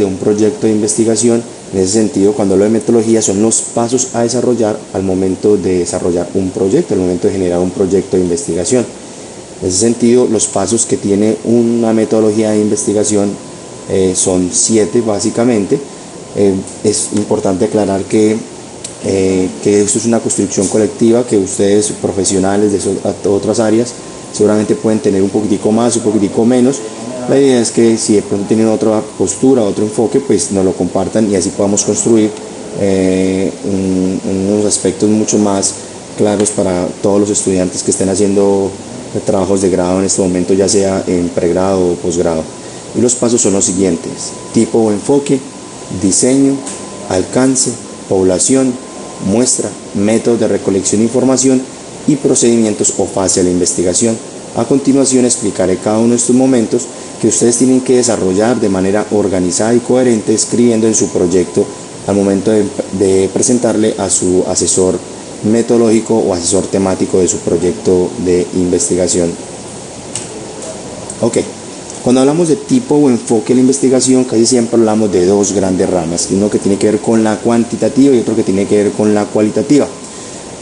de un proyecto de investigación. En ese sentido, cuando hablo de metodología, son los pasos a desarrollar al momento de desarrollar un proyecto, al momento de generar un proyecto de investigación. En ese sentido, los pasos que tiene una metodología de investigación son 7 básicamente. Es importante aclarar que esto es una construcción colectiva, que ustedes profesionales de otras áreas seguramente pueden tener un poquitico más, un poquitico menos. La idea es que si de pronto tienen otra postura, otro enfoque, pues nos lo compartan y así podamos construir unos aspectos mucho más claros para todos los estudiantes que estén haciendo trabajos de grado en este momento, ya sea en pregrado o posgrado. Y los pasos son los siguientes: tipo o enfoque, diseño, alcance, población, muestra, métodos de recolección de información y procedimientos o fase de la investigación. A continuación explicaré cada uno de estos momentos que ustedes tienen que desarrollar de manera organizada y coherente, escribiendo en su proyecto al momento de presentarle a su asesor metodológico o asesor temático de su proyecto de investigación. Ok, cuando hablamos de tipo o enfoque de la investigación, casi siempre hablamos de dos grandes ramas, uno que tiene que ver con la cuantitativa y otro que tiene que ver con la cualitativa.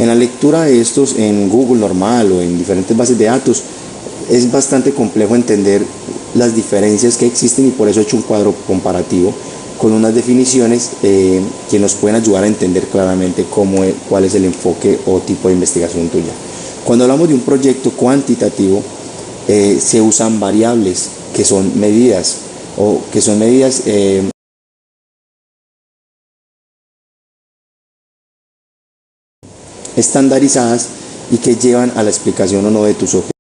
En la lectura de estos en Google normal o en diferentes bases de datos, es bastante complejo entender las diferencias que existen, y por eso he hecho un cuadro comparativo con unas definiciones que nos pueden ayudar a entender claramente cuál es el enfoque o tipo de investigación tuya. Cuando hablamos de un proyecto cuantitativo, se usan variables que son medidas estandarizadas y que llevan a la explicación o no de tus objetivos.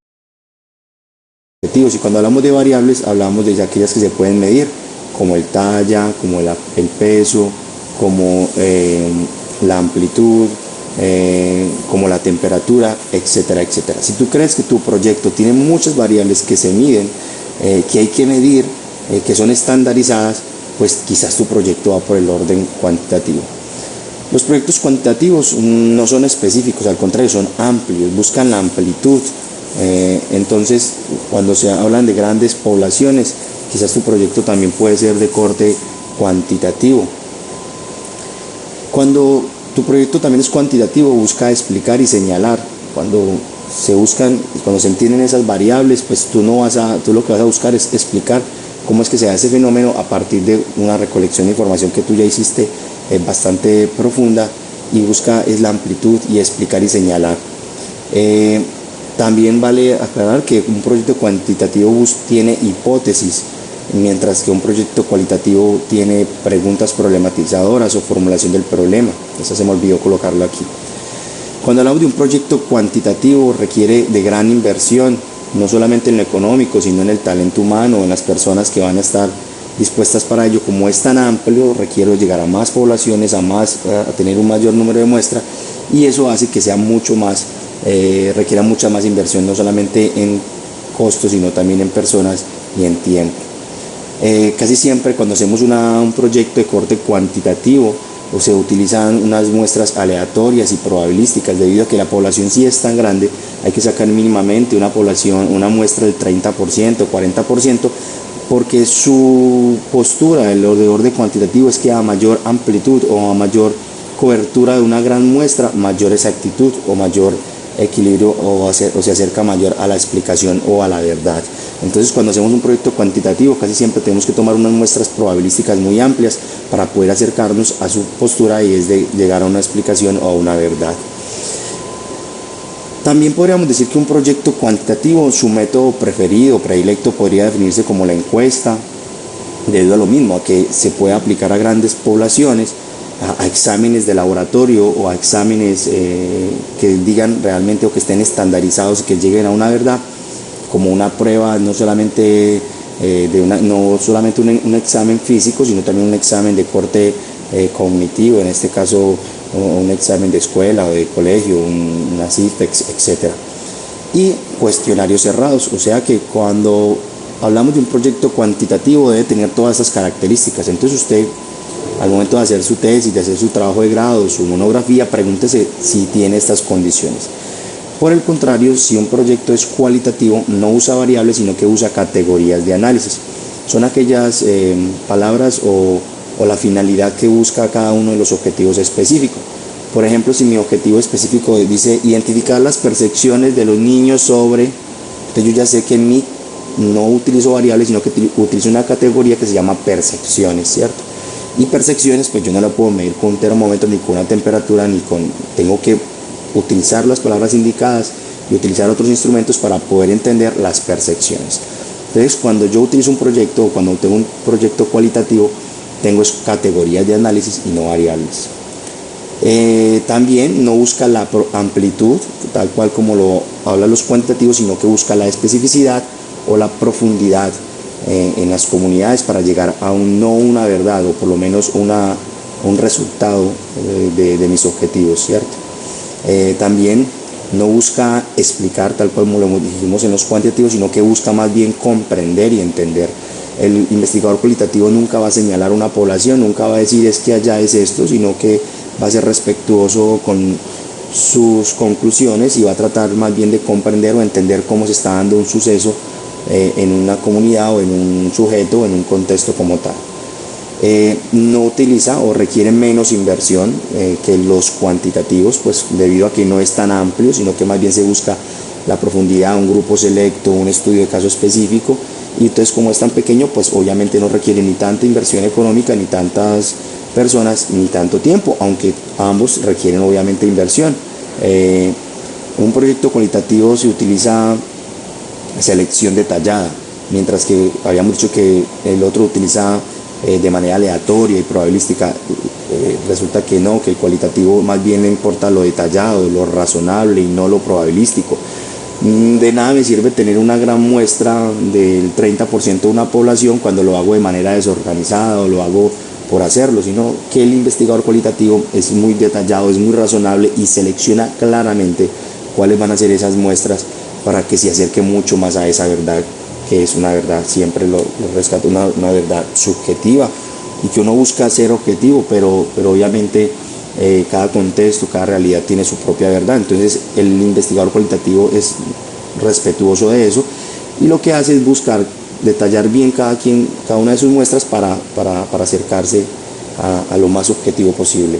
Y cuando hablamos de variables, hablamos de aquellas que se pueden medir, como el talla, como el peso, como la amplitud, como la temperatura, etcétera, etcétera. Si tú crees que tu proyecto tiene muchas variables que se miden, que hay que medir, que son estandarizadas, pues quizás tu proyecto va por el orden cuantitativo. Los proyectos cuantitativos no son específicos, al contrario, son amplios, buscan la amplitud. Entonces, cuando se hablan de grandes poblaciones, quizás tu proyecto también puede ser de corte cuantitativo. Cuando tu proyecto también es cuantitativo, busca explicar y señalar. Cuando se entienden esas variables, pues tú lo que vas a buscar es explicar cómo es que se da ese fenómeno a partir de una recolección de información que tú ya hiciste bastante profunda, y es la amplitud y explicar y señalar. También vale aclarar que un proyecto cuantitativo tiene hipótesis, mientras que un proyecto cualitativo tiene preguntas problematizadoras o formulación del problema. Eso se me olvidó colocarlo aquí. Cuando hablamos de un proyecto cuantitativo, requiere de gran inversión, no solamente en lo económico, sino en el talento humano, en las personas que van a estar dispuestas para ello. Como es tan amplio, requiere llegar a más poblaciones, a tener un mayor número de muestras, y eso hace que sea requiera mucha más inversión, no solamente en costos, sino también en personas y en tiempo. Casi siempre cuando hacemos un proyecto de corte cuantitativo, se utilizan unas muestras aleatorias y probabilísticas. Debido a que la población sí es tan grande, hay que sacar mínimamente una muestra del 30%, 40%, porque su postura de orden cuantitativo es que a mayor amplitud o a mayor cobertura de una gran muestra, mayor exactitud o mayor equilibrio o se acerca mayor a la explicación o a la verdad. Entonces, cuando hacemos un proyecto cuantitativo, casi siempre tenemos que tomar unas muestras probabilísticas muy amplias para poder acercarnos a su postura, y es de llegar a una explicación o a una verdad. También podríamos decir que un proyecto cuantitativo, su método preferido, predilecto, podría definirse como la encuesta, debido a lo mismo, a que se puede aplicar a grandes poblaciones, a exámenes de laboratorio o a exámenes que digan realmente o que estén estandarizados y que lleguen a una verdad, como una prueba, no solamente un examen físico, sino también un examen de corte cognitivo, en este caso un examen de escuela o de colegio, una cita, etc. Y cuestionarios cerrados, o sea que cuando hablamos de un proyecto cuantitativo debe tener todas esas características. Entonces usted, al momento de hacer su tesis, de hacer su trabajo de grado, su monografía, pregúntese si tiene estas condiciones. Por el contrario, si un proyecto es cualitativo, no usa variables, sino que usa categorías de análisis. son aquellas palabras o la finalidad que busca cada uno de los objetivos específicos. Por ejemplo, si mi objetivo específico dice identificar las percepciones de los niños sobre, entonces yo ya sé que en mí no utilizo variables, sino que utilizo una categoría que se llama percepciones, ¿cierto? Y percepciones, pues yo no la puedo medir con un termómetro, ni con una temperatura, tengo que utilizar las palabras indicadas y utilizar otros instrumentos para poder entender las percepciones. Entonces, cuando yo utilizo un proyecto o cuando tengo un proyecto cualitativo, tengo categorías de análisis y no variables. También no busca la amplitud, tal cual como lo hablan los cuantitativos, sino que busca la especificidad o la profundidad en las comunidades para llegar a no una verdad, o por lo menos un resultado de mis objetivos, ¿cierto? También no busca explicar tal cual como lo dijimos en los cuantitativos, sino que busca más bien comprender y entender. El investigador cualitativo nunca va a señalar una población, nunca va a decir es que allá es esto, sino que va a ser respetuoso con sus conclusiones y va a tratar más bien de comprender o entender cómo se está dando un suceso en una comunidad o en un sujeto o en un contexto como tal. No utiliza o requiere menos inversión que los cuantitativos, pues debido a que no es tan amplio, sino que más bien se busca la profundidad, un grupo selecto, un estudio de caso específico, y entonces como es tan pequeño, pues obviamente no requiere ni tanta inversión económica, ni tantas personas, ni tanto tiempo, aunque ambos requieren obviamente inversión. Un proyecto cualitativo se utiliza selección detallada, mientras que habíamos dicho que el otro utiliza de manera aleatoria y probabilística. Resulta que no, que el cualitativo más bien le importa lo detallado, lo razonable y no lo probabilístico. De nada me sirve tener una gran muestra del 30% de una población cuando lo hago de manera desorganizada o lo hago por hacerlo, sino que el investigador cualitativo es muy detallado, es muy razonable y selecciona claramente cuáles van a ser esas muestras para que se acerque mucho más a esa verdad, que es una verdad, siempre lo rescato, una verdad subjetiva, y que uno busca ser objetivo, pero obviamente cada contexto, cada realidad tiene su propia verdad. Entonces el investigador cualitativo es respetuoso de eso y lo que hace es buscar detallar bien cada una de sus muestras para acercarse a lo más objetivo posible.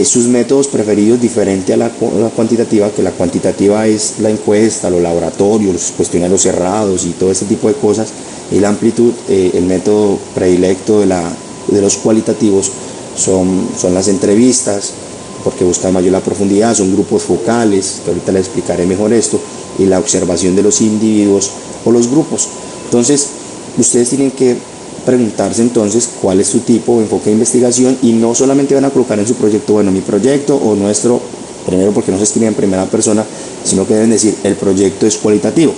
Sus métodos preferidos, diferente a la cuantitativa, que la cuantitativa es la encuesta, los laboratorios, los cuestionarios cerrados y todo ese tipo de cosas, y la amplitud, el método predilecto de los cualitativos son las entrevistas, porque buscan mayor la profundidad, son grupos focales, que ahorita les explicaré mejor esto, y la observación de los individuos o los grupos. Entonces, ustedes tienen que preguntarse entonces cuál es su tipo de enfoque de investigación, y no solamente van a colocar en su proyecto, bueno, mi proyecto o nuestro, primero porque no se escribe en primera persona, sino que deben decir el proyecto es cualitativo.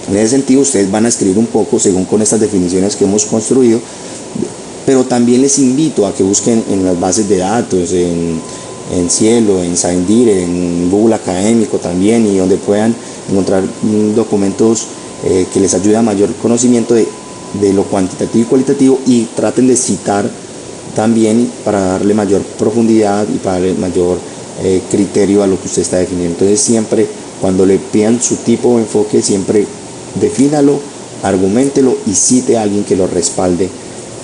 En ese sentido ustedes van a escribir un poco según con estas definiciones que hemos construido, pero también les invito a que busquen en las bases de datos, en Cielo, en Sciendir, en Google Académico también, y donde puedan encontrar documentos que les ayuden a mayor conocimiento de lo cuantitativo y cualitativo, y traten de citar también para darle mayor profundidad y para darle mayor criterio a lo que usted está definiendo. Entonces siempre cuando le pidan su tipo de enfoque, siempre defínalo, argumentelo y cite a alguien que lo respalde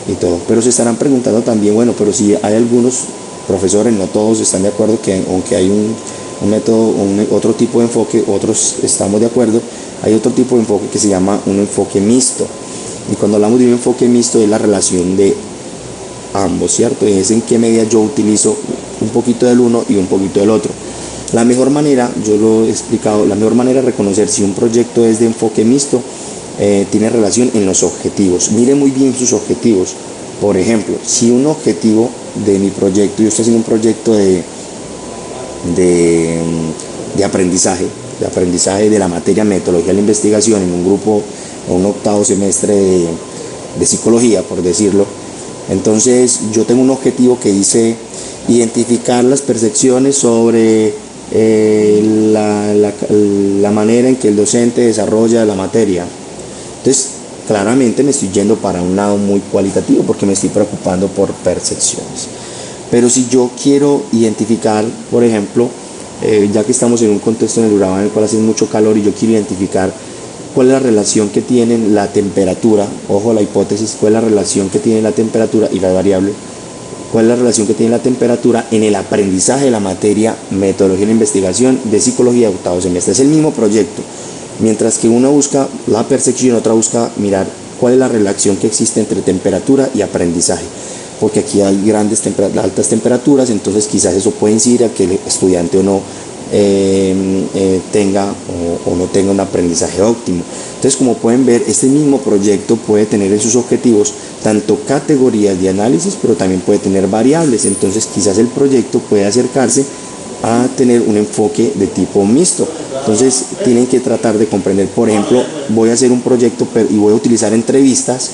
y todo. Pero se estarán preguntando también, bueno, pero si hay algunos profesores, no todos están de acuerdo que aunque hay un método, otro tipo de enfoque, otros estamos de acuerdo, hay otro tipo de enfoque que se llama un enfoque mixto. Y cuando hablamos de un enfoque mixto es la relación de ambos, ¿cierto? Es en qué medida yo utilizo un poquito del uno y un poquito del otro. La mejor manera, yo lo he explicado, la mejor manera de reconocer si un proyecto es de enfoque mixto tiene relación en los objetivos. Mire muy bien sus objetivos. Por ejemplo, si un objetivo de mi proyecto, yo estoy haciendo un proyecto de aprendizaje de la materia metodología de la investigación en un grupo, un octavo semestre de psicología, por decirlo. Entonces yo tengo un objetivo que dice identificar las percepciones sobre la manera en que el docente desarrolla la materia. Entonces claramente me estoy yendo para un lado muy cualitativo porque me estoy preocupando por percepciones. Pero si yo quiero identificar, por ejemplo, ya que estamos en un contexto en el Urabá en el cual hace mucho calor y yo quiero identificar cuál es la relación que tienen la temperatura, ojo la hipótesis, cuál es la relación que tiene la temperatura y la variable, cuál es la relación que tiene la temperatura en el aprendizaje de la materia metodología de la investigación de psicología de octavo semestre. Es el mismo proyecto, mientras que una busca la percepción, otra busca mirar cuál es la relación que existe entre temperatura y aprendizaje, porque aquí hay altas temperaturas, entonces quizás eso puede incidir a que el estudiante o no tenga o no tenga un aprendizaje óptimo. Entonces, como pueden ver, este mismo proyecto puede tener en sus objetivos tanto categorías de análisis, pero también puede tener variables. Entonces, quizás el proyecto puede acercarse a tener un enfoque de tipo mixto. Entonces, tienen que tratar de comprender, por ejemplo, voy a hacer un proyecto y voy a utilizar entrevistas,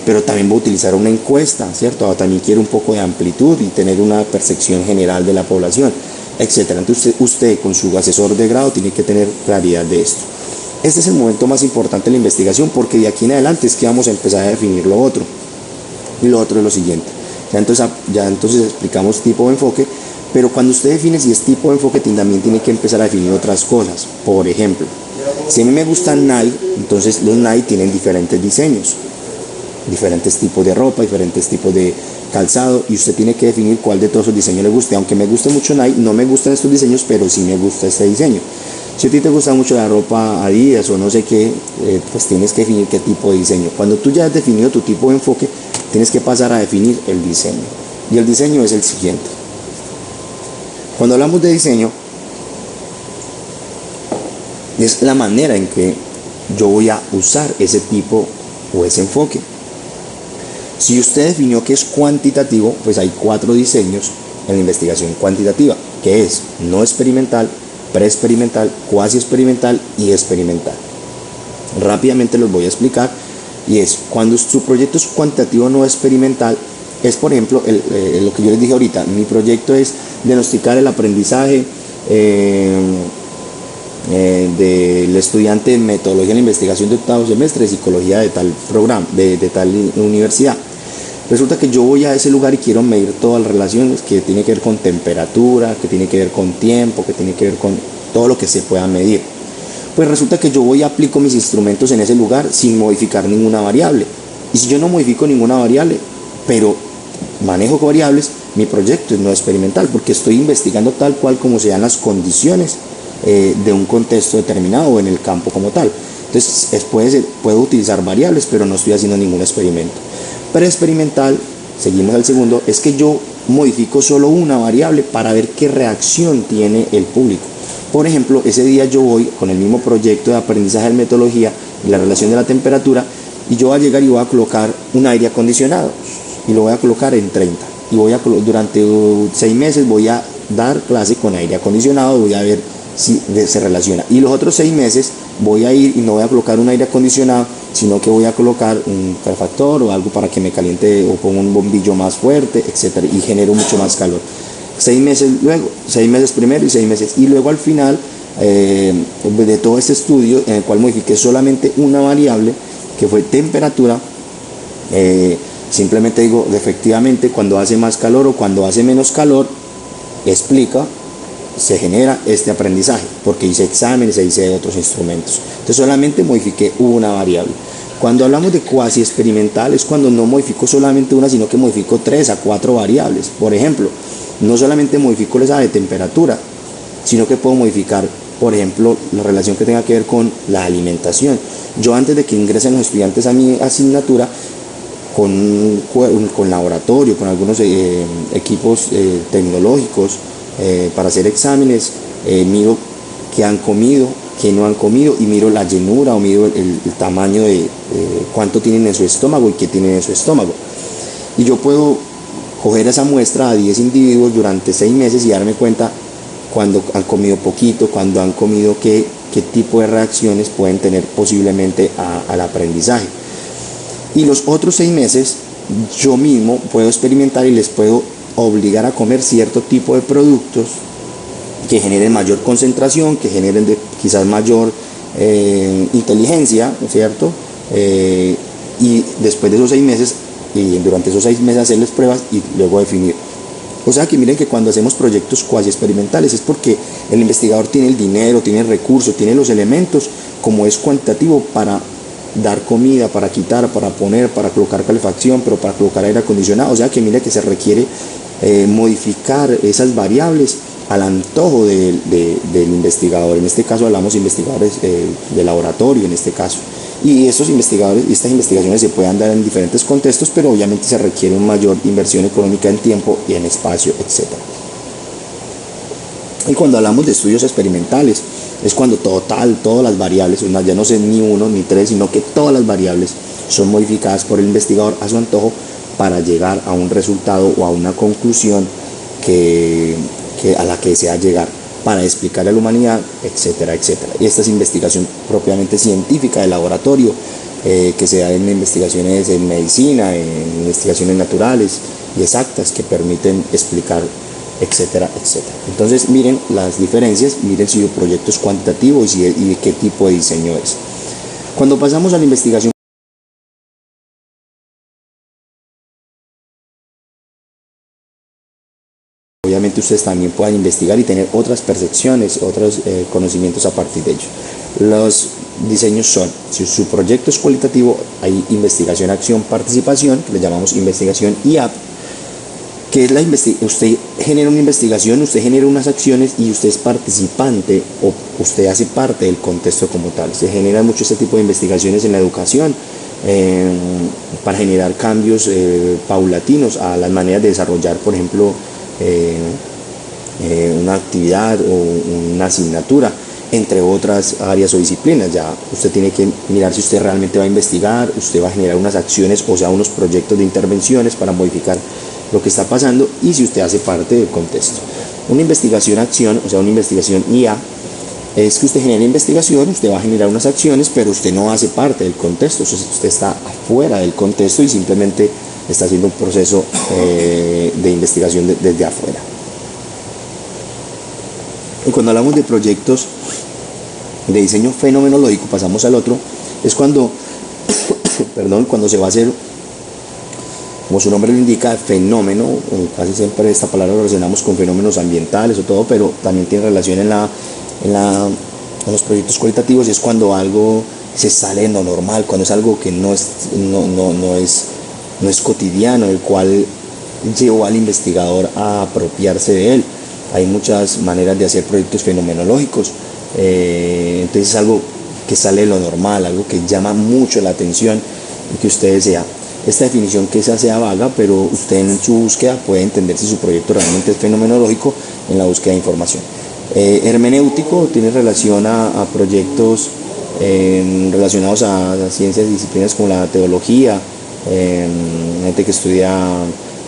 pero también voy a utilizar una encuesta, ¿cierto? También quiero un poco de amplitud y tener una percepción general de la población, etcétera. Entonces usted con su asesor de grado tiene que tener claridad de esto. Este es el momento más importante de la investigación, porque de aquí en adelante es que vamos a empezar a definir lo otro. Y lo otro es lo siguiente. Ya entonces explicamos tipo de enfoque, pero cuando usted define si es tipo de enfoque, también tiene que empezar a definir otras cosas. Por ejemplo, si a mí me gustan Nike, entonces los Nike tienen diferentes diseños, diferentes tipos de ropa, diferentes tipos de calzado, y usted tiene que definir cuál de todos esos diseños le guste. Aunque me guste mucho Nike, no me gustan estos diseños, pero sí me gusta este diseño. Si a ti te gusta mucho la ropa Adidas o no sé qué, pues tienes que definir qué tipo de diseño. Cuando tú ya has definido tu tipo de enfoque, tienes que pasar a definir el diseño. Y el diseño es el siguiente. Cuando hablamos de diseño, es la manera en que yo voy a usar ese tipo o ese enfoque. Si usted definió que es cuantitativo, pues hay 4 diseños en la investigación cuantitativa, que es no experimental, preexperimental, cuasi experimental y experimental. Rápidamente los voy a explicar, y es cuando su proyecto es cuantitativo no experimental, es por ejemplo lo que yo les dije ahorita. Mi proyecto es diagnosticar el aprendizaje del estudiante en metodología de la investigación de octavo semestre de psicología de tal programa, de tal universidad. Resulta que yo voy a ese lugar y quiero medir todas las relaciones que tiene que ver con temperatura, que tiene que ver con tiempo, que tiene que ver con todo lo que se pueda medir. Pues resulta que yo voy y aplico mis instrumentos en ese lugar sin modificar ninguna variable. Y si yo no modifico ninguna variable, pero manejo variables, mi proyecto es no experimental, porque estoy investigando tal cual como sean las condiciones de un contexto determinado o en el campo como tal. Entonces puedo utilizar variables, pero no estoy haciendo ningún experimento. Preexperimental, seguimos al segundo, es que yo modifico solo una variable para ver qué reacción tiene el público. Por ejemplo, ese día yo voy con el mismo proyecto de aprendizaje de metodología y la relación de la temperatura, y yo voy a llegar y voy a colocar un aire acondicionado y lo voy a colocar en 30, y durante 6 meses voy a dar clase con aire acondicionado, voy a ver si se relaciona. Y los otros 6 meses voy a ir y no voy a colocar un aire acondicionado, sino que voy a colocar un calefactor o algo para que me caliente, o pongo un bombillo más fuerte, etcétera, y genero mucho más calor. 6 meses luego, 6 meses primero y 6 meses, y luego al final de todo este estudio, en el cual modifiqué solamente una variable que fue temperatura, simplemente digo efectivamente cuando hace más calor o cuando hace menos calor, se genera este aprendizaje, porque hice exámenes e hice otros instrumentos. Entonces solamente modifiqué una variable. Cuando hablamos de cuasi experimental, es cuando no modifico solamente una, sino que modifico 3 a 4 variables. Por ejemplo, no solamente modifico esa de temperatura, sino que puedo modificar, por ejemplo, la relación que tenga que ver con la alimentación. Yo, antes de que ingresen los estudiantes a mi asignatura, con laboratorio, con algunos equipos tecnológicos, para hacer exámenes, miro qué han comido, qué no han comido, y miro la llenura o miro el tamaño de cuánto tienen en su estómago y qué tienen en su estómago. Y yo puedo coger esa muestra a 10 individuos durante 6 meses y darme cuenta cuando han comido poquito, cuando han comido qué tipo de reacciones pueden tener posiblemente al aprendizaje. Y los otros 6 meses yo mismo puedo experimentar y les puedo obligar a comer cierto tipo de productos que generen mayor concentración, que generen quizás mayor inteligencia, ¿no es cierto? Y después de esos 6 meses, y durante esos 6 meses hacerles pruebas y luego definir. O sea que miren que cuando hacemos proyectos cuasi experimentales es porque el investigador tiene el dinero, tiene el recurso, tiene los elementos como es cuantitativo, para dar comida, para quitar, para poner, para colocar calefacción, pero para colocar aire acondicionado. O sea que mira que se requiere modificar esas variables al antojo del investigador. En este caso hablamos de investigadores de laboratorio, en este caso. Y estos investigadores, estas investigaciones se pueden dar en diferentes contextos, pero obviamente se requiere una mayor inversión económica en tiempo y en espacio, etc. Y cuando hablamos de estudios experimentales, es cuando todas las variables, ya no sé ni uno ni tres, sino que todas las variables son modificadas por el investigador a su antojo para llegar a un resultado o a una conclusión a la que desea llegar, para explicarle a la humanidad, etcétera, etcétera. Y esta es investigación propiamente científica de laboratorio, que se da en investigaciones en medicina, en investigaciones naturales y exactas, que permiten explicar, etcétera, etcétera. Entonces miren las diferencias, miren si el proyecto es cuantitativo y de qué tipo de diseño es. Cuando pasamos a la investigación, obviamente ustedes también puedan investigar y tener otras percepciones, otros conocimientos a partir de ello. Los diseños son, si su proyecto es cualitativo, hay investigación, acción, participación, que le llamamos investigación IAP, que es usted genera una investigación, usted genera unas acciones y usted es participante o usted hace parte del contexto como tal. Se generan mucho este tipo de investigaciones en la educación para generar cambios paulatinos a las maneras de desarrollar, por ejemplo, una actividad o una asignatura, entre otras áreas o disciplinas. Ya usted tiene que mirar si usted realmente va a investigar, usted va a generar unas acciones, o sea, unos proyectos de intervenciones para modificar lo que está pasando, y si usted hace parte del contexto. Una investigación-acción, o sea, una investigación IA, es que usted genera investigación, usted va a generar unas acciones, pero usted no hace parte del contexto, usted está afuera del contexto y simplemente está haciendo un proceso de investigación desde afuera. Y cuando hablamos de proyectos de diseño fenomenológico, pasamos al otro, es cuando, cuando se va a hacer, como su nombre lo indica, fenómeno. Casi siempre esta palabra lo relacionamos con fenómenos ambientales o todo, pero también tiene relación en los proyectos cualitativos, y es cuando algo se sale de lo normal, cuando es algo que no es cotidiano, el cual llevó al investigador a apropiarse de él. Hay muchas maneras de hacer proyectos fenomenológicos, entonces es algo que sale de lo normal, algo que llama mucho la atención y que usted desea. Esta definición quizás sea vaga, pero usted en su búsqueda puede entender si su proyecto realmente es fenomenológico en la búsqueda de información. Hermenéutico tiene relación a proyectos relacionados a ciencias y disciplinas como la teología, gente que estudia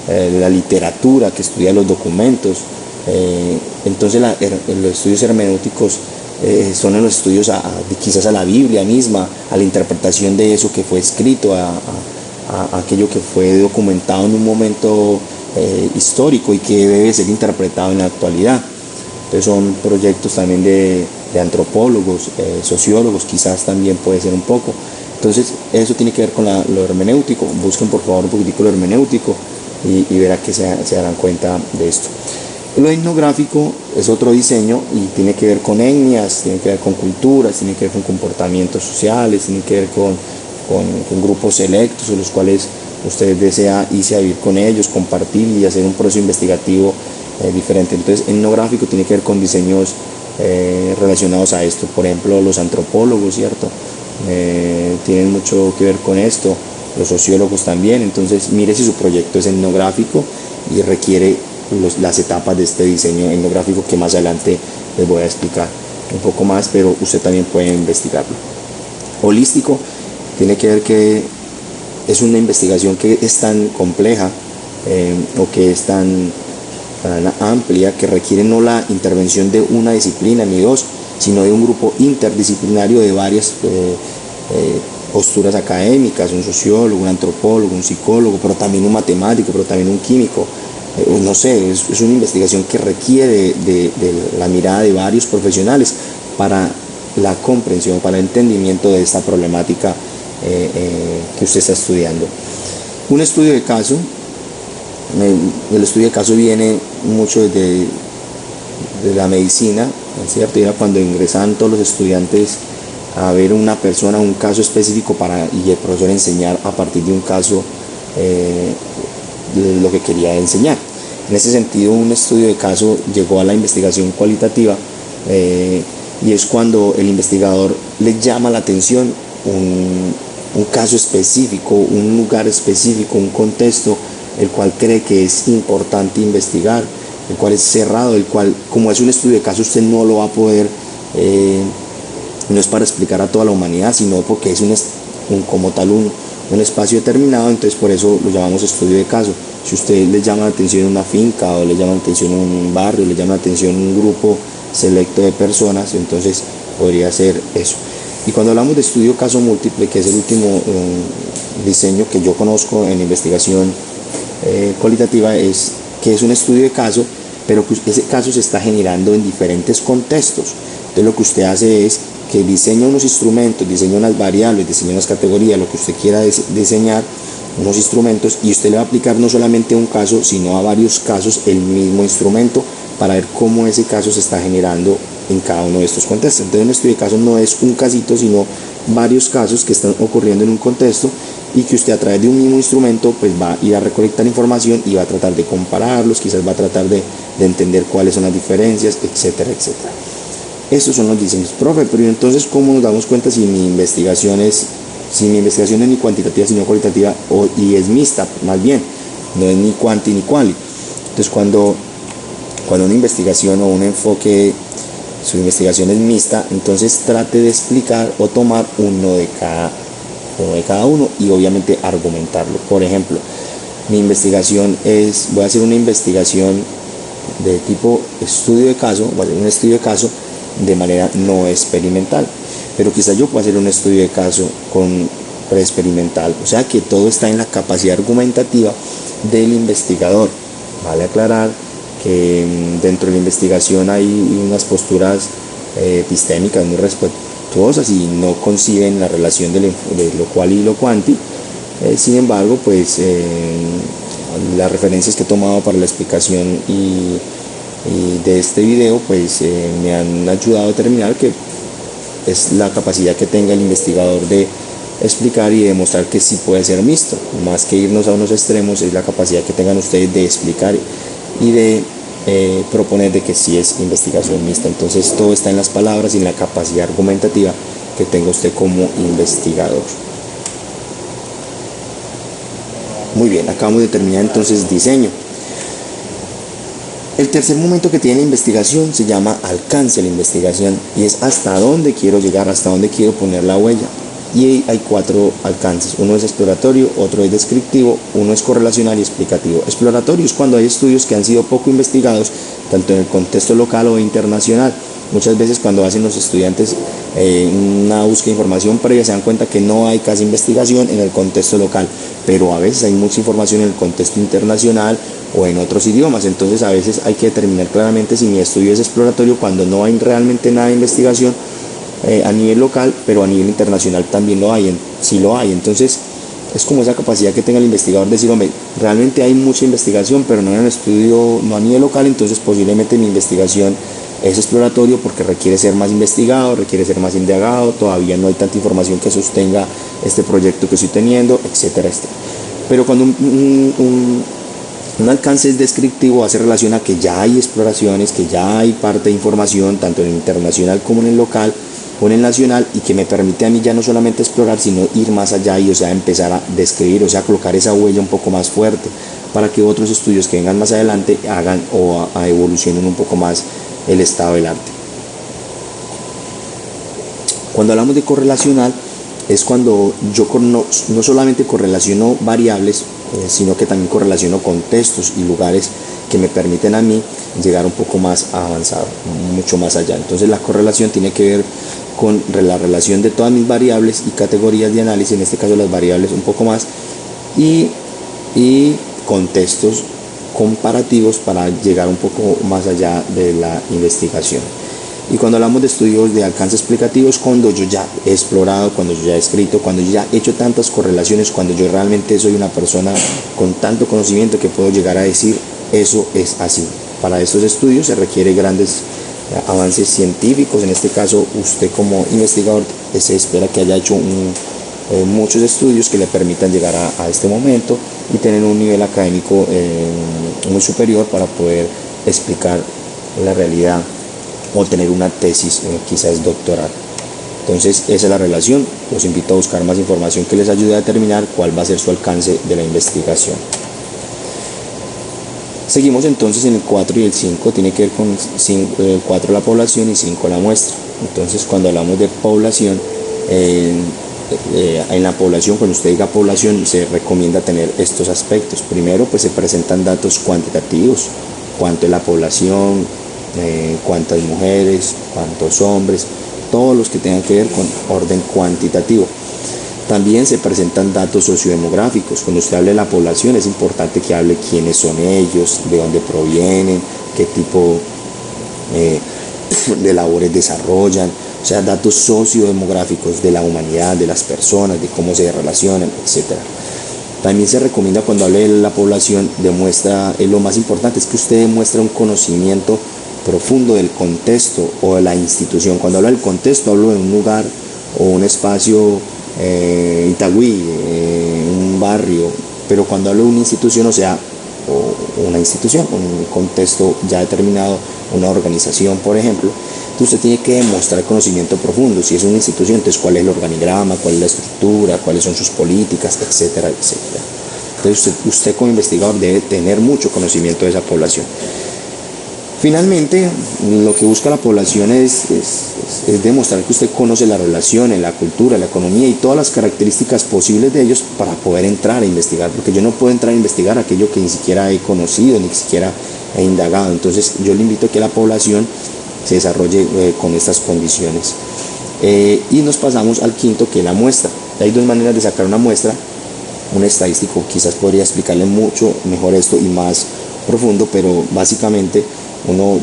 la literatura, que estudia los documentos. Entonces los estudios hermenéuticos son en los estudios quizás a la Biblia misma, a la interpretación de eso que fue escrito, a aquello que fue documentado en un momento histórico y que debe ser interpretado en la actualidad. Entonces son proyectos también de antropólogos, sociólogos, quizás también puede ser un poco. Entonces eso tiene que ver con lo hermenéutico. Busquen por favor un poquitico lo hermenéutico y verá que se darán cuenta de esto. Lo etnográfico es otro diseño y tiene que ver con etnias, tiene que ver con culturas, tiene que ver con comportamientos sociales, tiene que ver con grupos selectos, en los cuales usted desea irse a vivir con ellos, compartir y hacer un proceso investigativo diferente. Entonces, etnográfico tiene que ver con diseños relacionados a esto. Por ejemplo, los antropólogos, ¿cierto? Tienen mucho que ver con esto, los sociólogos también. Entonces, mire si su proyecto es etnográfico y requiere las etapas de este diseño etnográfico, que más adelante les voy a explicar un poco más, pero usted también puede investigarlo. Holístico tiene que ver que es una investigación que es tan compleja o que es tan amplia, que requiere no la intervención de una disciplina ni dos, sino de un grupo interdisciplinario de varias posturas académicas, un sociólogo, un antropólogo, un psicólogo, pero también un matemático, pero también un químico. No sé, es una investigación que requiere de la mirada de varios profesionales para la comprensión, para el entendimiento de esta problemática que usted está estudiando. Un estudio de caso, el estudio de caso viene mucho de la medicina, ¿cierto? Era cuando ingresaban todos los estudiantes a ver una persona, un caso específico y el profesor enseñar a partir de un caso lo que quería enseñar. En ese sentido, un estudio de caso llegó a la investigación cualitativa y es cuando el investigador le llama la atención un caso específico, un lugar específico, un contexto, el cual cree que es importante investigar, el cual es cerrado, el cual, como es un estudio de caso, usted no lo va a poder, no es para explicar a toda la humanidad, sino porque es como tal un espacio determinado, entonces por eso lo llamamos estudio de caso. Si usted le llama la atención una finca, o le llama la atención un barrio, le llama la atención un grupo selecto de personas, entonces podría ser eso. Y cuando hablamos de estudio caso múltiple, que es el último diseño que yo conozco en investigación cualitativa, es que es un estudio de caso, pero que ese caso se está generando en diferentes contextos. Entonces lo que usted hace es que diseña unos instrumentos, diseña unas variables, diseña unas categorías, lo que usted quiera diseñar, unos instrumentos, y usted le va a aplicar no solamente a un caso, sino a varios casos el mismo instrumento para ver cómo ese caso se está generando en cada uno de estos contextos. Entonces un estudio de caso no es un casito, sino varios casos que están ocurriendo en un contexto y que usted a través de un mismo instrumento pues va a ir a recolectar información y va a tratar de compararlos, quizás va a tratar de entender cuáles son las diferencias, etcétera, etcétera. Estos son los diseños. Profe, pero entonces ¿cómo nos damos cuenta si mi investigación no es ni cuantitativa sino cualitativa, y es mixta, más bien, no es ni cuanti ni quali? Entonces cuando una investigación o un enfoque, su investigación es mixta, entonces trate de explicar o tomar uno de cada uno y obviamente argumentarlo. Por ejemplo, mi investigación voy a hacer una investigación de tipo estudio de caso, voy a hacer un estudio de caso de manera no experimental, pero quizás yo pueda hacer un estudio de caso con preexperimental, o sea que todo está en la capacidad argumentativa del investigador. Vale aclarar que dentro de la investigación hay unas posturas epistémicas muy respetuosas y no conciben la relación de lo cual y lo cuanti. Sin embargo, pues las referencias que he tomado para la explicación y de este video pues me han ayudado a determinar que es la capacidad que tenga el investigador de explicar y demostrar que sí puede ser mixto. Más que irnos a unos extremos, es la capacidad que tengan ustedes de explicar y de proponer de que sí es investigación mixta. Entonces todo está en las palabras y en la capacidad argumentativa que tenga usted como investigador. Muy bien, acabamos de terminar entonces diseño. El tercer momento que tiene la investigación se llama alcance de la investigación, y es hasta dónde quiero llegar, hasta dónde quiero poner la huella. Y hay 4 alcances: uno es exploratorio, otro es descriptivo, uno es correlacional y explicativo. Exploratorio es cuando hay estudios que han sido poco investigados, tanto en el contexto local o internacional. Muchas veces cuando hacen los estudiantes una búsqueda de información previa, se dan cuenta que no hay casi investigación en el contexto local, pero a veces hay mucha información en el contexto internacional o en otros idiomas. Entonces a veces hay que determinar claramente si mi estudio es exploratorio cuando no hay realmente nada de investigación a nivel local, pero a nivel internacional también sí lo hay. Entonces es como esa capacidad que tenga el investigador de decir, hombre, realmente hay mucha investigación, pero no en el estudio, no a nivel local, entonces posiblemente mi investigación es exploratorio porque requiere ser más investigado, requiere ser más indagado, todavía no hay tanta información que sostenga este proyecto que estoy teniendo, etcétera, etcétera. Pero cuando un alcance es descriptivo, hace relación a que ya hay exploraciones, que ya hay parte de información, tanto en el internacional como en el local o en el nacional, y que me permite a mí ya no solamente explorar, sino ir más allá y, o sea, empezar a describir, o sea, colocar esa huella un poco más fuerte para que otros estudios que vengan más adelante hagan o evolucionen un poco más el estado del arte. Cuando hablamos de correlacional, es cuando yo no solamente correlaciono variables, sino que también correlaciono contextos y lugares que me permiten a mí llegar un poco más avanzado, mucho más allá. Entonces la correlación tiene que ver con la relación de todas mis variables y categorías de análisis, en este caso las variables un poco más, y contextos comparativos para llegar un poco más allá de la investigación. Y cuando hablamos de estudios de alcance explicativo, es cuando yo ya he explorado, cuando yo ya he escrito, cuando yo ya he hecho tantas correlaciones, cuando yo realmente soy una persona con tanto conocimiento que puedo llegar a decir eso es así. Para estos estudios se requiere grandes avances científicos. En este caso, usted como investigador se espera que haya hecho muchos estudios que le permitan llegar a este momento y tener un nivel académico muy superior para poder explicar la realidad o tener una tesis quizás doctoral. Entonces esa es la relación. Los invito a buscar más información que les ayude a determinar cuál va a ser su alcance de la investigación. Seguimos entonces en el 4 y el 5, tiene que ver con el 4 la población y 5 la muestra. Entonces cuando hablamos de población, en la población, cuando usted diga población, se recomienda tener estos aspectos. Primero, pues se presentan datos cuantitativos, cuánto es la población, cuántas mujeres, cuántos hombres, todos los que tengan que ver con orden cuantitativo. También se presentan datos sociodemográficos. Cuando usted hable de la población, es importante que hable quiénes son ellos, de dónde provienen, qué tipo de labores desarrollan, o sea, datos sociodemográficos de la humanidad, de las personas, de cómo se relacionan, etc. También se recomienda, cuando hable de la población, lo más importante es que usted demuestre un conocimiento profundo del contexto o de la institución. Cuando hablo del contexto, hablo de un lugar o un espacio, Itagüí, un barrio, pero cuando hablo de una institución, o sea, una institución, un contexto ya determinado, una organización, por ejemplo, entonces usted tiene que demostrar conocimiento profundo. Si es una institución, entonces cuál es el organigrama, cuál es la estructura, cuáles son sus políticas, etcétera, etcétera. Entonces usted como investigador debe tener mucho conocimiento de esa población. Finalmente, lo que busca la población es demostrar que usted conoce la relación en la cultura, la economía y todas las características posibles de ellos para poder entrar a investigar, porque yo no puedo entrar a investigar aquello que ni siquiera he conocido, ni siquiera he indagado. Entonces yo le invito a que la población se desarrolle con estas condiciones. Y nos pasamos al quinto, que es la muestra. Hay dos maneras de sacar una muestra. Un estadístico quizás podría explicarle mucho mejor esto y más profundo, pero básicamente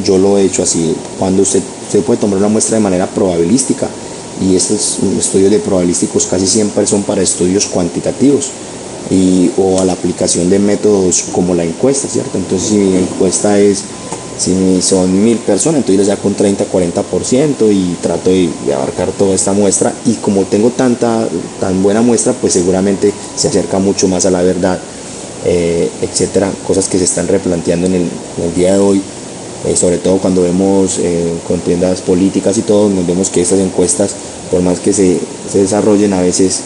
yo lo he hecho así. Cuando usted puede tomar una muestra de manera probabilística, y estos estudios de probabilísticos casi siempre son para estudios cuantitativos o a la aplicación de métodos como la encuesta, ¿cierto? Entonces, si mi encuesta si son 1000 personas, entonces yo le saco un 30-40% y trato de abarcar toda esta muestra, y como tengo tan buena muestra, pues seguramente se acerca mucho más a la verdad, etcétera. Cosas que se están replanteando en el día de hoy, sobre todo cuando vemos contiendas políticas y todo, nos vemos que estas encuestas, por más que se desarrollen, a veces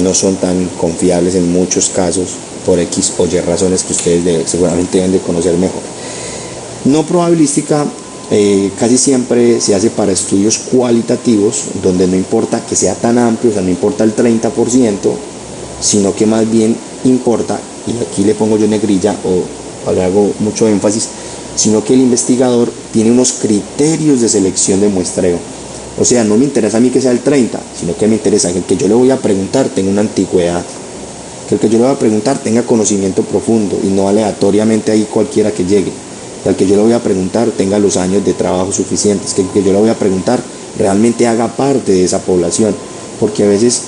no son tan confiables en muchos casos, por X o Y razones que ustedes seguramente deben de conocer mejor. No probabilística casi siempre se hace para estudios cualitativos, donde no importa que sea tan amplio, o sea, no importa el 30%, sino que más bien importa, y aquí le pongo yo negrilla o le hago mucho énfasis, sino que el investigador tiene unos criterios de selección de muestreo. O sea, no me interesa a mí que sea el 30, sino que me interesa que el que yo le voy a preguntar tenga una antigüedad, que el que yo le voy a preguntar tenga conocimiento profundo y no aleatoriamente ahí cualquiera que llegue, que al que yo le voy a preguntar tenga los años de trabajo suficientes, que el que yo le voy a preguntar realmente haga parte de esa población, porque a veces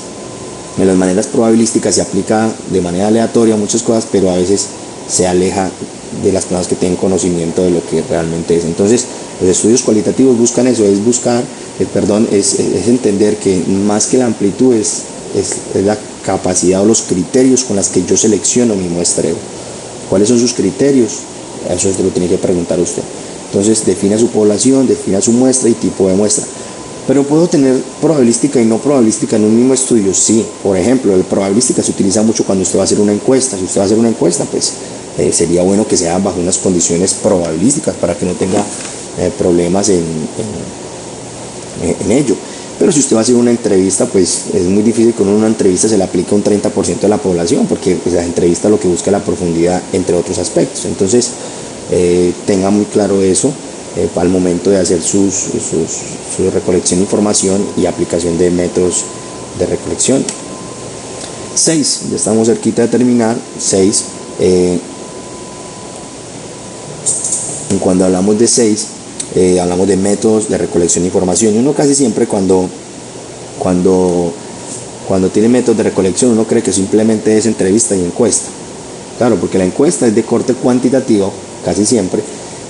en las maneras probabilísticas se aplica de manera aleatoria muchas cosas, pero a veces se aleja de las personas que tienen conocimiento de lo que realmente es. Entonces, los estudios cualitativos buscan eso, es entender que más que la amplitud es la capacidad o los criterios con los que yo selecciono mi muestreo. ¿Cuáles son sus criterios? Eso se lo tiene que preguntar usted. Entonces, defina su población, defina su muestra y tipo de muestra. Pero puedo tener probabilística y no probabilística en un mismo estudio, sí. Por ejemplo, la probabilística se utiliza mucho cuando usted va a hacer una encuesta. Si usted va a hacer una encuesta, pues sería bueno que sea bajo unas condiciones probabilísticas para que no tenga problemas en ello. Pero si usted va a hacer una entrevista, pues es muy difícil que en una entrevista se le aplique un 30% de la población, porque pues, la entrevista lo que busca es la profundidad, entre otros aspectos. Entonces, tenga muy claro eso al momento de hacer su recolección de información y aplicación de métodos de recolección. 6, ya estamos cerquita de terminar. 6, cuando hablamos de 6, hablamos de métodos de recolección de información. Y uno casi siempre cuando tiene métodos de recolección, uno cree que simplemente es entrevista y encuesta. Claro, porque la encuesta es de corte cuantitativo casi siempre,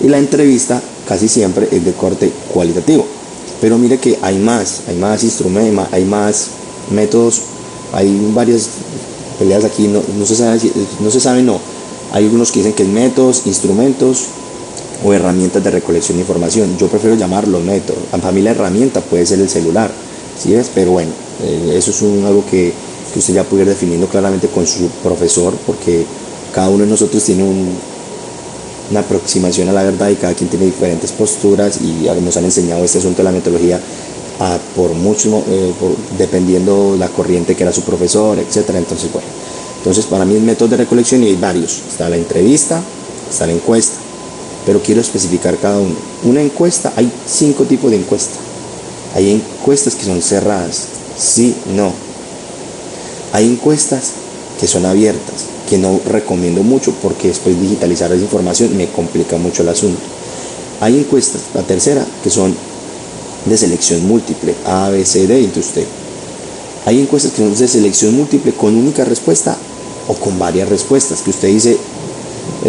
y la entrevista casi siempre es de corte cualitativo. Pero mire que hay más instrumentos, hay más métodos, hay varias peleas aquí, no se sabe, no. Hay algunos que dicen que es métodos, instrumentos o herramientas de recolección de información. Yo prefiero llamarlo método. Para mí la herramienta puede ser el celular, ¿sí ves? Pero bueno, eso es algo que usted ya puede ir definiendo claramente con su profesor, porque cada uno de nosotros tiene una aproximación a la verdad y cada quien tiene diferentes posturas y nos han enseñado este asunto de la metodología dependiendo la corriente que era su profesor, etcétera. Entonces, bueno, para mí es método de recolección y hay varios. Está la entrevista, está la encuesta, pero quiero especificar cada uno. Una encuesta, hay 5 tipos de encuesta. Hay encuestas que son cerradas, sí, no. Hay encuestas que son abiertas, que no recomiendo mucho porque después digitalizar esa información me complica mucho el asunto. Hay encuestas, la tercera, que son de selección múltiple, A, B, C, D, entre usted. Hay encuestas que son de selección múltiple con única respuesta o con varias respuestas, que usted dice,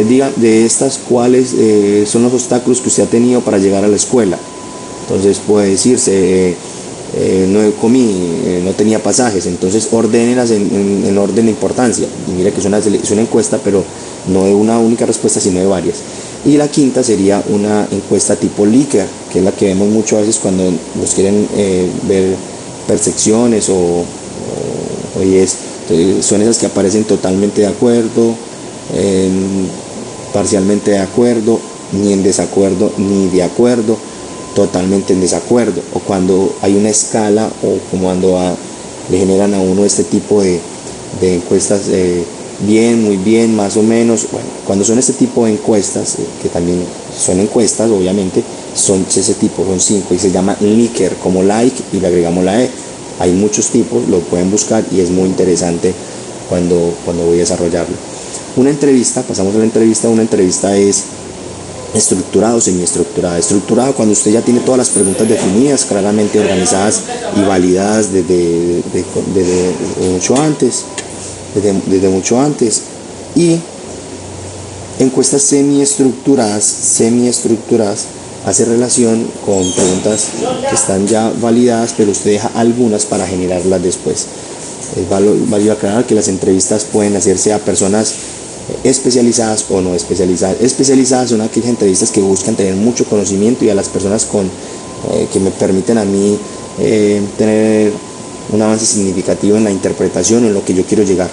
diga de estas cuáles son los obstáculos que usted ha tenido para llegar a la escuela. Entonces puede decirse, no comí, no tenía pasajes, entonces ordénelas en orden de importancia. Y mira que es una encuesta, pero no de una única respuesta, sino de varias. Y la quinta sería una encuesta tipo Likert, que es la que vemos mucho a veces cuando nos quieren ver percepciones son esas que aparecen totalmente de acuerdo, parcialmente de acuerdo, ni en desacuerdo ni de acuerdo, totalmente en desacuerdo, o cuando hay una escala o cuando le generan a uno este tipo de encuestas, bien, muy bien, más o menos. Bueno, cuando son este tipo de encuestas, que también son encuestas obviamente, son ese tipo, son 5 y se llama Likert, como like y le agregamos la E. Hay muchos tipos, lo pueden buscar y es muy interesante cuando voy a desarrollarlo. Una entrevista, pasamos a la entrevista. Una entrevista es estructurada o semiestructurada. Estructurada cuando usted ya tiene todas las preguntas definidas, claramente organizadas y validadas desde mucho antes. Y encuestas semiestructuradas hace relación con preguntas que están ya validadas, pero usted deja algunas para generarlas después. Es válido aclarar que las entrevistas pueden hacerse a personas especializadas o no especializadas. Especializadas son aquellas entrevistas que buscan tener mucho conocimiento y a las personas que me permiten a mí tener un avance significativo en la interpretación o en lo que yo quiero llegar.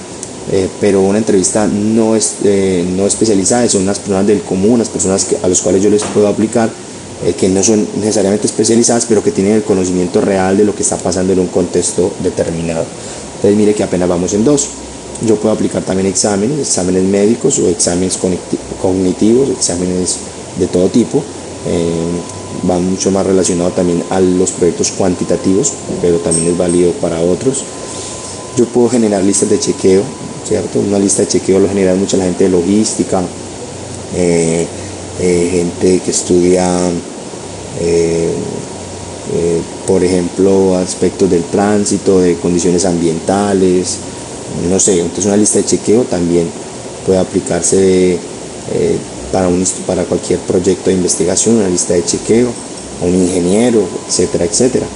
Pero una entrevista no especializada son unas personas del común, unas personas a las cuales yo les puedo aplicar, que no son necesariamente especializadas, pero que tienen el conocimiento real de lo que está pasando en un contexto determinado. Entonces mire que apenas vamos en 2. Yo puedo aplicar también exámenes médicos o exámenes cognitivos, exámenes de todo tipo. Van mucho más relacionado también a los proyectos cuantitativos, pero también es válido para otros. Yo puedo generar listas de chequeo, ¿cierto? Una lista de chequeo lo genera mucha la gente de logística, gente que estudia, por ejemplo, aspectos del tránsito, de condiciones ambientales, no sé. Entonces una lista de chequeo también puede aplicarse para cualquier proyecto de investigación, una lista de chequeo, a un ingeniero, etcétera, etcétera.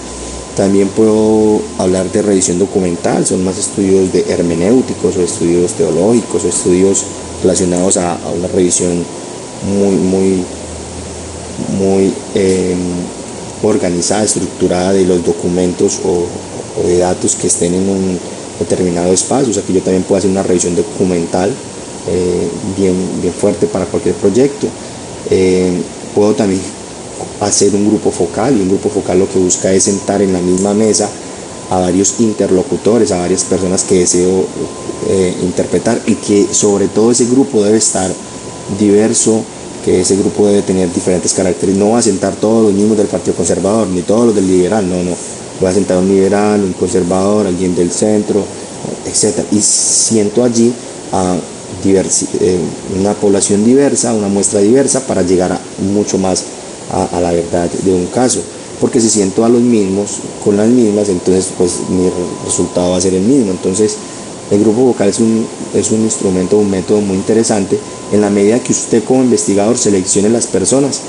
También puedo hablar de revisión documental, son más estudios de hermenéuticos o estudios teológicos o estudios relacionados a una revisión muy organizada, estructurada de los documentos o de datos que estén en un determinado espacio. O sea que yo también puedo hacer una revisión documental bien fuerte para cualquier proyecto. Puedo también hacer un grupo focal, y un grupo focal lo que busca es sentar en la misma mesa a varios interlocutores, a varias personas que deseo interpretar, y que sobre todo ese grupo debe estar diverso, que ese grupo debe tener diferentes caracteres. No va a sentar todos los mismos del Partido Conservador, ni todos los del Liberal, no. Voy a sentar un liberal, un conservador, alguien del centro, etc. Y siento allí a una población diversa, una muestra diversa, para llegar mucho más a la verdad de un caso. Porque si siento a los mismos con las mismas, entonces pues mi resultado va a ser el mismo. Entonces el grupo vocal es un instrumento, un método muy interesante en la medida que usted como investigador seleccione las personas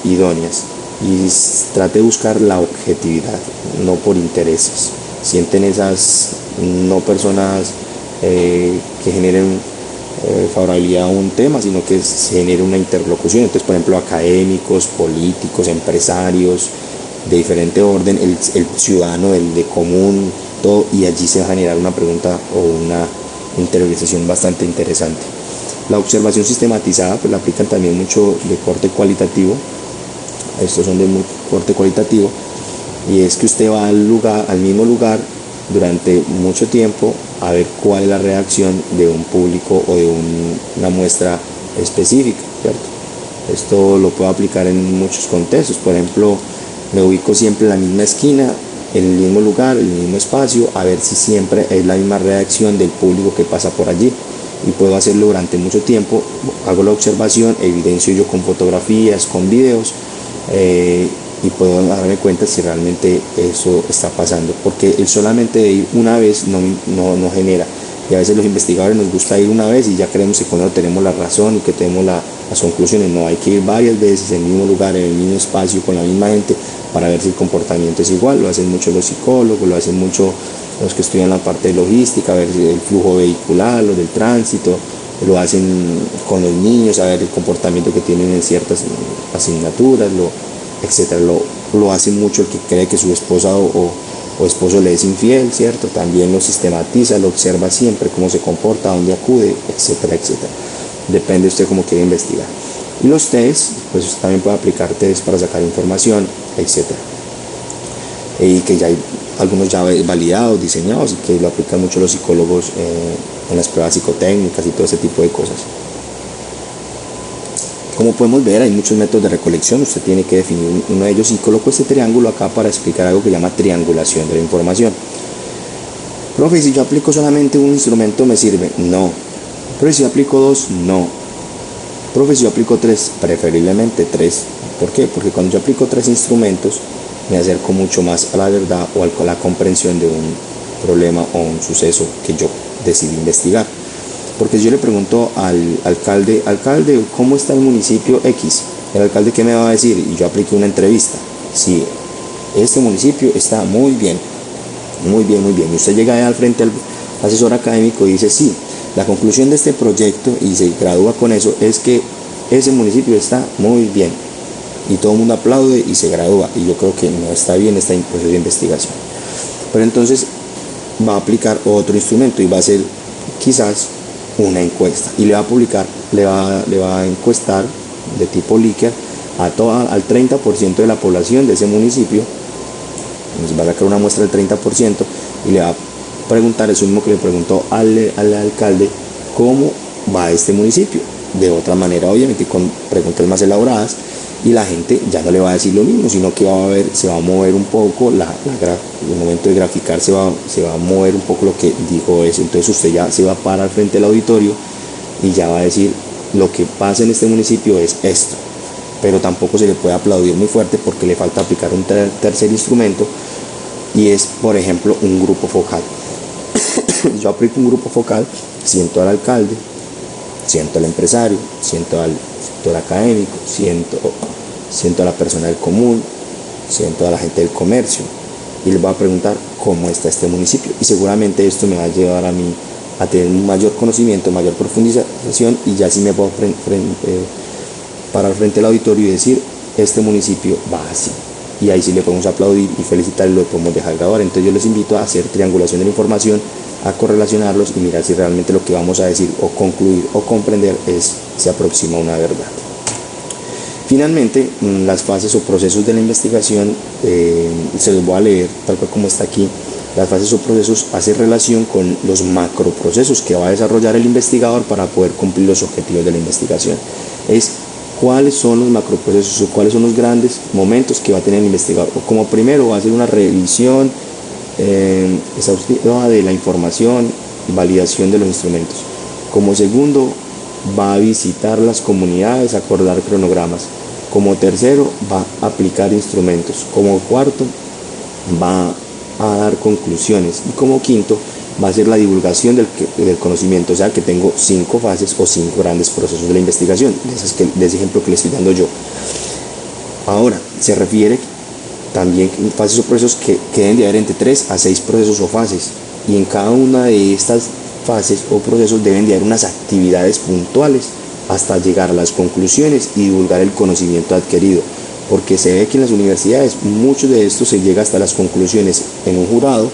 idóneas. y trate de buscar la objetividad, no por intereses. Sienten esas no personas que generen favorabilidad a un tema, sino que se genere una interlocución. Entonces, por ejemplo, académicos, políticos, empresarios de diferente orden, el ciudadano, el de común, todo, y allí se va a generar una pregunta o una interiorización bastante interesante. La observación sistematizada pues la aplican también mucho de corte cualitativo. Estos son de muy corte cualitativo, y es que usted va al mismo lugar durante mucho tiempo a ver cuál es la reacción de un público o de una muestra específica, ¿cierto? Esto lo puedo aplicar en muchos contextos. Por ejemplo, me ubico siempre en la misma esquina, en el mismo lugar, en el mismo espacio, a ver si siempre es la misma reacción del público que pasa por allí, y puedo hacerlo durante mucho tiempo. Hago la observación, evidencio yo con fotografías, con videos, y puedo darme cuenta si realmente eso está pasando, porque el solamente de ir una vez no genera. Y a veces los investigadores nos gusta ir una vez y ya creemos que con eso tenemos la razón y que tenemos las conclusiones. No, hay que ir varias veces en el mismo lugar, en el mismo espacio, con la misma gente, para ver si el comportamiento es igual. Lo hacen mucho los psicólogos, lo hacen mucho los que estudian la parte de logística, a ver el flujo vehicular, lo del tránsito. Lo hacen con los niños, a ver el comportamiento que tienen en ciertas asignaturas, etcétera. Lo hace mucho el que cree que su esposa o esposo le es infiel, ¿cierto? También lo sistematiza, lo observa siempre, cómo se comporta, a dónde acude, etcétera, etcétera. Depende de usted cómo quiere investigar. Y los test, pues usted también puede aplicar test para sacar información, etcétera. Y que ya hay algunos ya validados, diseñados, y que lo aplican mucho los psicólogos en las pruebas psicotécnicas y todo ese tipo de cosas. Como podemos ver, hay muchos métodos de recolección. Usted tiene que definir uno de ellos, y coloco este triángulo acá para explicar algo que llama triangulación de la información. Profe, si yo aplico solamente un instrumento, ¿me sirve? No. Profe, si yo aplico dos, no. Profe, si yo aplico tres, preferiblemente tres. ¿Por qué? Porque cuando yo aplico tres instrumentos, me acerco mucho más a la verdad o a la comprensión de un problema o un suceso que yo decidí investigar. Porque si yo le pregunto al alcalde, ¿cómo está el municipio X? El alcalde, ¿qué me va a decir? Y yo apliqué una entrevista. Sí, este municipio está muy bien, muy bien, muy bien. Y usted llega al frente al asesor académico y dice, sí, la conclusión de este proyecto, y se gradúa con eso, es que ese municipio está muy bien. Y todo el mundo aplaude y se gradúa. Y yo creo que no está bien este proceso de investigación. Pero entonces va a aplicar otro instrumento y va a hacer quizás una encuesta, y le va a publicar, le va a encuestar de tipo Likert al 30% de la población de ese municipio. Nos va a sacar una muestra del 30% y le va a preguntar eso mismo que le preguntó al alcalde, cómo va este municipio, de otra manera obviamente, con preguntas más elaboradas, y la gente ya no le va a decir lo mismo, sino que se va a mover un poco, el momento de graficar se va a mover un poco lo que dijo eso. Entonces usted ya se va a parar frente al auditorio y ya va a decir, lo que pasa en este municipio es esto. Pero tampoco se le puede aplaudir muy fuerte, porque le falta aplicar un tercer instrumento, y es, por ejemplo, un grupo focal. Yo aplico un grupo focal, siento al alcalde, siento al empresario, siento al sector académico, siento a la persona del común, siento a la gente del comercio, y les voy a preguntar cómo está este municipio. Y seguramente esto me va a llevar a mí a tener un mayor conocimiento, mayor profundización, y ya sí me puedo parar frente al auditorio y decir, este municipio va así. Y ahí sí le podemos aplaudir y felicitar, y lo podemos dejar grabar. Entonces yo les invito a hacer triangulación de la información, a correlacionarlos y mirar si realmente lo que vamos a decir o concluir o comprender se aproxima a una verdad. Finalmente, las fases o procesos de la investigación, se los voy a leer tal cual como está aquí. Las fases o procesos hacen relación con los macroprocesos que va a desarrollar el investigador para poder cumplir los objetivos de la investigación. Es cuáles son los macroprocesos o cuáles son los grandes momentos que va a tener el investigador. O como primero va a hacer una revisión exhaustiva de la información y validación de los instrumentos. Como segundo, va a visitar las comunidades, acordar cronogramas. Como tercero, va a aplicar instrumentos. Como cuarto, va a dar conclusiones. Y como quinto, va a ser la divulgación del conocimiento. O sea que tengo 5 fases o 5 grandes procesos de la investigación, de ese ejemplo que le estoy dando yo. Ahora, se refiere también fases o procesos que deben de haber entre 3 a 6 procesos o fases, y en cada una de estas fases o procesos deben de haber unas actividades puntuales hasta llegar a las conclusiones y divulgar el conocimiento adquirido, porque se ve que en las universidades muchos de estos se llega hasta las conclusiones en un jurado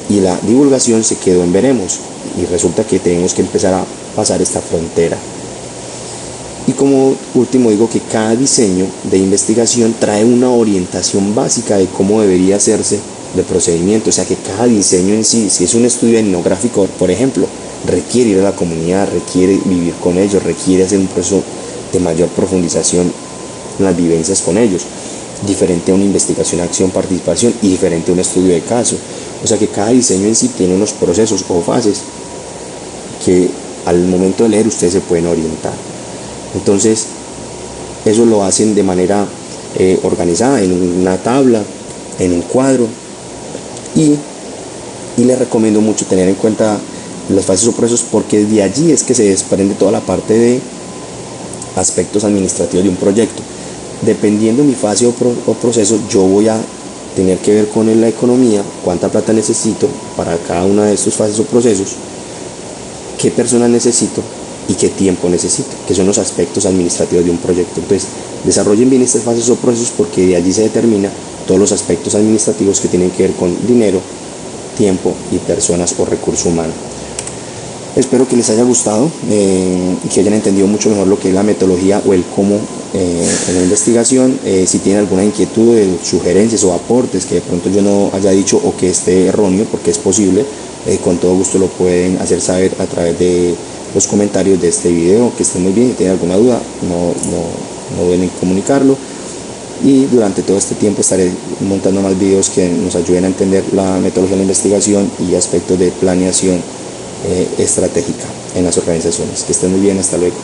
y la divulgación se quedó en veremos, y resulta que tenemos que empezar a pasar esta frontera. Y como último digo que cada diseño de investigación trae una orientación básica de cómo debería hacerse de procedimiento, o sea que cada diseño en sí, si es un estudio etnográfico, por ejemplo, requiere ir a la comunidad, requiere vivir con ellos, requiere hacer un proceso de mayor profundización en las vivencias con ellos, diferente a una investigación, acción, participación, y diferente a un estudio de caso. O sea que cada diseño en sí tiene unos procesos o fases que al momento de leer ustedes se pueden orientar. Entonces, eso lo hacen de manera organizada, en una tabla, en un cuadro, y les recomiendo mucho tener en cuenta las fases o procesos, porque de allí es que se desprende toda la parte de aspectos administrativos de un proyecto. Dependiendo de mi fase o proceso, yo voy a tener que ver con la economía, cuánta plata necesito para cada una de estos fases o procesos, qué personas necesito y qué tiempo necesito, que son los aspectos administrativos de un proyecto. Entonces, desarrollen bien estas fases o procesos, porque de allí se determina todos los aspectos administrativos que tienen que ver con dinero, tiempo y personas o recurso humano. Espero que les haya gustado y que hayan entendido mucho mejor lo que es la metodología o el cómo en la investigación. Si tienen alguna inquietud, sugerencias o aportes que de pronto yo no haya dicho o que esté erróneo, porque es posible, con todo gusto lo pueden hacer saber a través de los comentarios de este video. Que estén muy bien. Si tienen alguna duda, no duden en comunicarlo, y durante todo este tiempo estaré montando más videos que nos ayuden a entender la metodología de la investigación y aspectos de planeación estratégica en las organizaciones. Que estén muy bien, hasta luego.